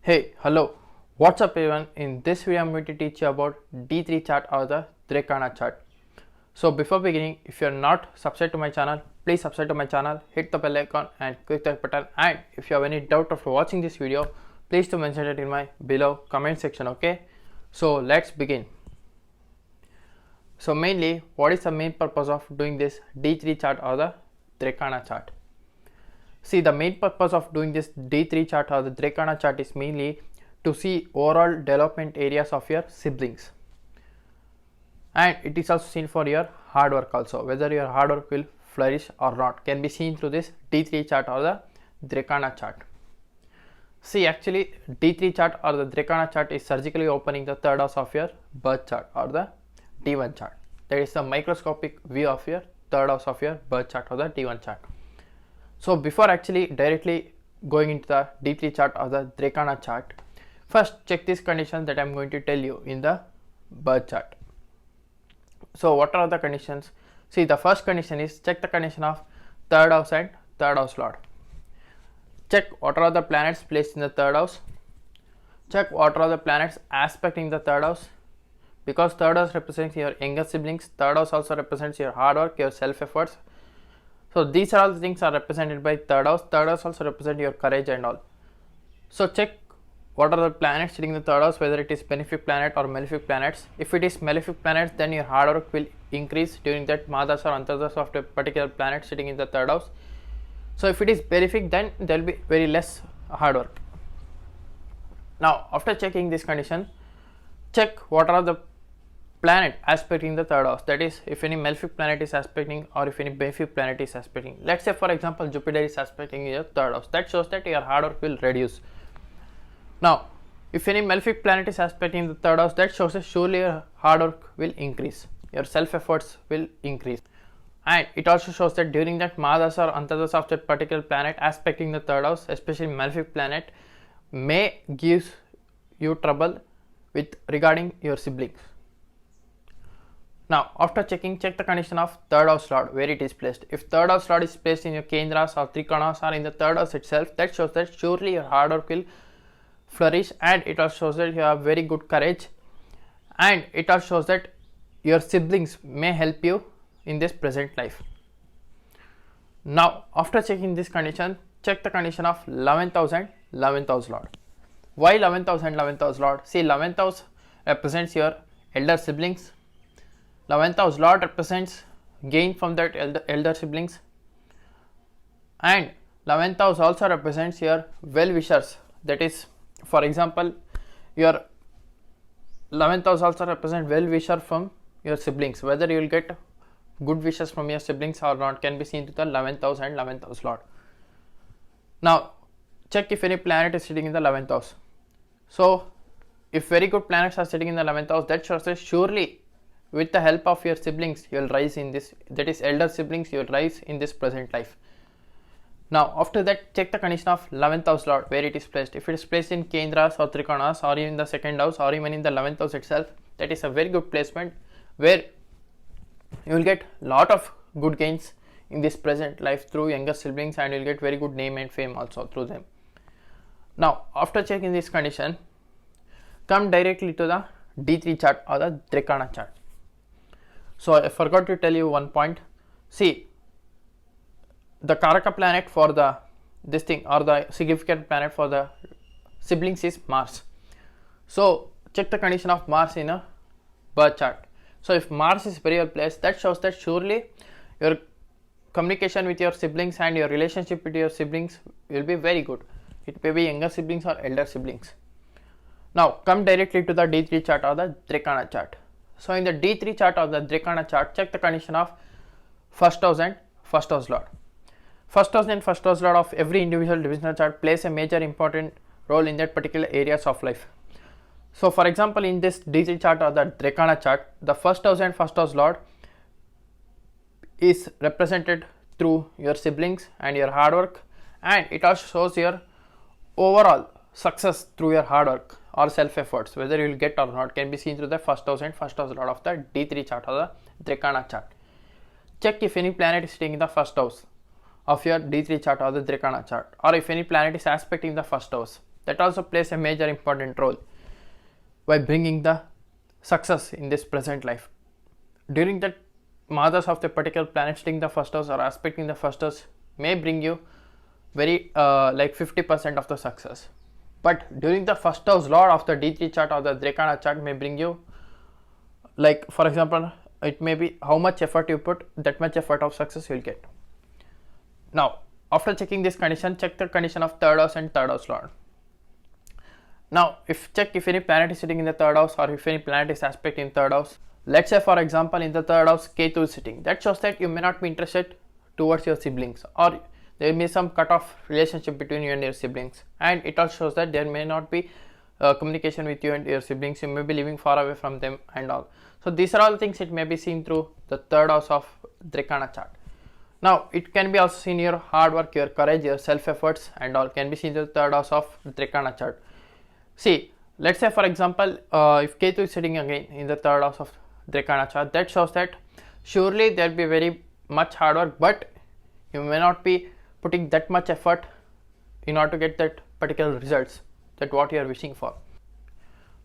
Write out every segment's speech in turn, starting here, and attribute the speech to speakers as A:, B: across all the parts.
A: Hey, hello, what's up everyone? In this video I'm going to teach you about D3 chart or the Drekana chart. So before beginning, if you're not subscribed to my channel, please subscribe to my channel, hit the bell icon and click that button, and if you have any doubt after watching this video, please to mention it in my below comment section, okay? So let's begin. So mainly, what is the main purpose of doing this D3 chart or the Drekana chart? See, the main purpose of doing this D3 chart or the Drekana chart is mainly to see overall development areas of your siblings, and it is also seen for your hard work also, whether your hard work will flourish or not can be seen through this D3 chart or the Drekana chart. See, actually D3 chart or the Drekana chart is surgically opening the third house of your birth chart or the D1 chart. That is the microscopic view of your third house of your birth chart or the D1 chart. So before actually directly going into the D3 chart or the Drekana chart, first check this condition that I am going to tell you in the birth chart. So what are the conditions? See, the first condition is check the condition of third house and third house lord. Check what are the planets placed in the third house. Check what are the planets aspecting the third house, because third house represents your younger siblings. Third house also represents your hard work, your self efforts. So these are all the things are represented by third house. Third house also represent your courage and all. So check what are the planets sitting in the third house, whether it is benefic planet or malefic planets. If it is malefic planets, then your hard work will increase during that Mahadasha or Antardasha of a particular planet sitting in the third house. So if it is benefic, then there will be very less hard work. Now after checking this condition, check what are the planet aspecting the third house, that is if any malefic planet is aspecting or if any benefic planet is aspecting. Let's say for example Jupiter is aspecting your third house, that shows that your hard work will reduce. Now if any malefic planet is aspecting the third house, that shows that surely your hard work will increase, your self efforts will increase, and it also shows that during that Mahadasha or Antardasha of that particular planet aspecting the third house, especially malefic planet, may gives you trouble with regarding your siblings. Now after checking, check the condition of third house lord, where it is placed. If third house lord is placed in your Kendras or Trikonas or in the third house itself, that shows that surely your hard work will flourish, and it also shows that you have very good courage, and it also shows that your siblings may help you in this present life. Now after checking this condition, check the condition of 11th house and 11th house lord. Why 11th house and 11th house lord? See, 11th house represents your elder siblings. 11th house lord represents gain from that elder siblings, and 11th house also represents your well wishers. That is, for example, your 11th house also represents well wisher from your siblings. Whether you will get good wishes from your siblings or not can be seen to the 11th house and 11th house lord. Now check if any planet is sitting in the 11th house. So if very good planets are sitting in the 11th house, that shows that surely with the help of your siblings you will rise in this, that is elder siblings, you will rise in this present life. Now after that, check the condition of 11th house lord, where it is placed. If it is placed in Kendras or Trikonas or in the second house or even in the 11th house itself, that is a very good placement where you will get lot of good gains in this present life through younger siblings, and you will get very good name and fame also through them. Now after checking this condition, come directly to the D3 chart or the Drekana chart. So I forgot to tell you one point. See, the Karaka planet for the this thing, or the significant planet for the siblings, is Mars. So check the condition of Mars in a birth chart. So if Mars is very well placed, that shows that surely your communication with your siblings and your relationship with your siblings will be very good. It may be younger siblings or elder siblings. Now come directly to the D3 chart or the Drekana chart. So in the D3 chart or the Drekana chart, check the condition of first house and first house lord. First house and first house lord of every individual divisional chart plays a major important role in that particular areas of life. So for example, in this D3 chart or the Drekana chart, the first house and first house lord is represented through your siblings and your hard work, and it also shows your overall success through your hard work or self efforts, whether you will get or not can be seen through the first house and first house lord of the D3 chart or the Drekana chart. Check if any planet is staying in the first house of your D3 chart or the Drekana chart, or if any planet is aspecting the first house. that also plays a major important role by bringing the success in this present life. During the Madas of the particular planet sitting the first house or aspecting the first house may bring you very like 50% of the success. But during the first house lord of the D3 chart or the Drekana chart may bring you, like for example, it may be how much effort you put, that much effort of success you will get. Now, after checking this condition, check the condition of third house and third house lord. Now, check if any planet is sitting in the third house or if any planet is aspect in third house. Let's say for example in the third house Ketu is sitting. That shows that you may not be interested towards your siblings, or there may be some cut-off relationship between you and your siblings, and it also shows that there may not be communication with you and your siblings. You may be living far away from them and all. So these are all things it may be seen through the third house of Drekana chart. Now it can be also seen your hard work, your courage, your self efforts and all can be seen in the third house of Drekana chart. See, let's say for example if Ketu is sitting again in the third house of Drekana chart, that shows that surely there will be very much hard work, but you may not be putting that much effort in order to get that particular results that what you are wishing for.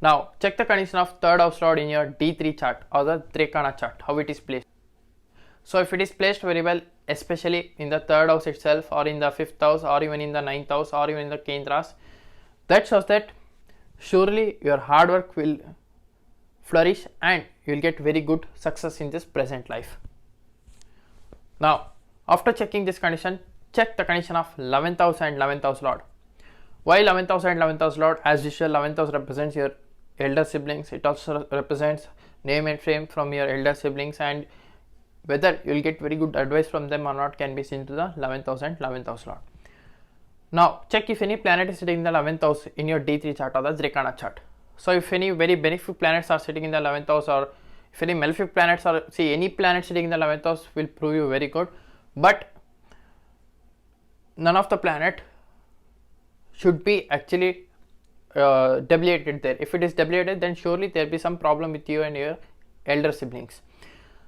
A: Now check the condition of third house lord in your D3 chart or the Drekana chart, how it is placed. So if it is placed very well, especially in the third house itself or in the fifth house or even in the ninth house or even in the Kendras, that shows that surely your hard work will flourish and you will get very good success in this present life. Now after checking this condition, check the condition of 11th house and 11th house lord. Why 11th house and 11th house lord? As usual, 11th house represents your elder siblings. It also represents name and fame from your elder siblings, and whether you will get very good advice from them or not can be seen to the 11th house and 11th house lord. Now check if any planet is sitting in the 11th house in your D3 chart or the Drekana chart. So if any very benefic planets are sitting in the 11th house, or if any malefic planets are, see any planet sitting in the 11th house will prove you very good, but none of the planet should be actually debilitated there. If it is debilitated, then surely there will be some problem with you and your elder siblings.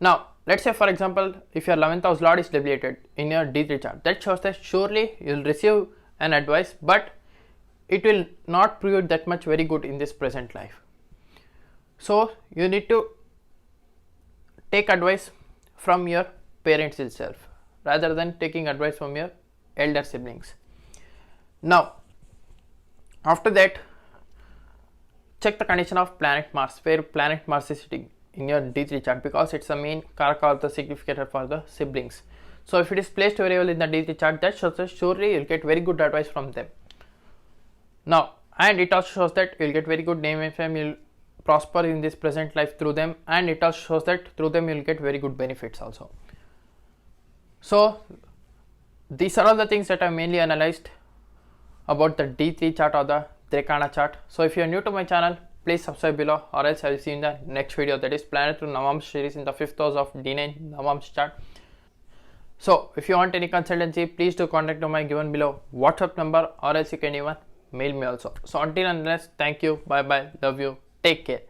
A: Now let's say for example if your 11th house lord is debilitated in your D3 chart, that shows that surely you will receive an advice, but it will not prove that much very good in this present life. So you need to take advice from your parents itself rather than taking advice from your elder siblings. Now after that, check the condition of planet Mars, where planet Mars is sitting in your D3 chart, because it's the main karaka or the significator for the siblings. So if it is placed very well in the D3 chart, that shows that surely you'll get very good advice from them. Now, and it also shows that you'll get very good name and fame, you'll prosper in this present life through them, and it also shows that through them you'll get very good benefits also. So these are all the things that I mainly analyzed about the D3 chart or the Drekana chart. So if you are new to my channel, please subscribe below, or else I will see you in the next video, that is Planet through Navamsa series in the 5th house of D9 Navamsa chart. So if you want any consultancy, please do contact to my given below WhatsApp number, or else you can even mail me also. So until and unless, thank you, bye bye, love you, take care.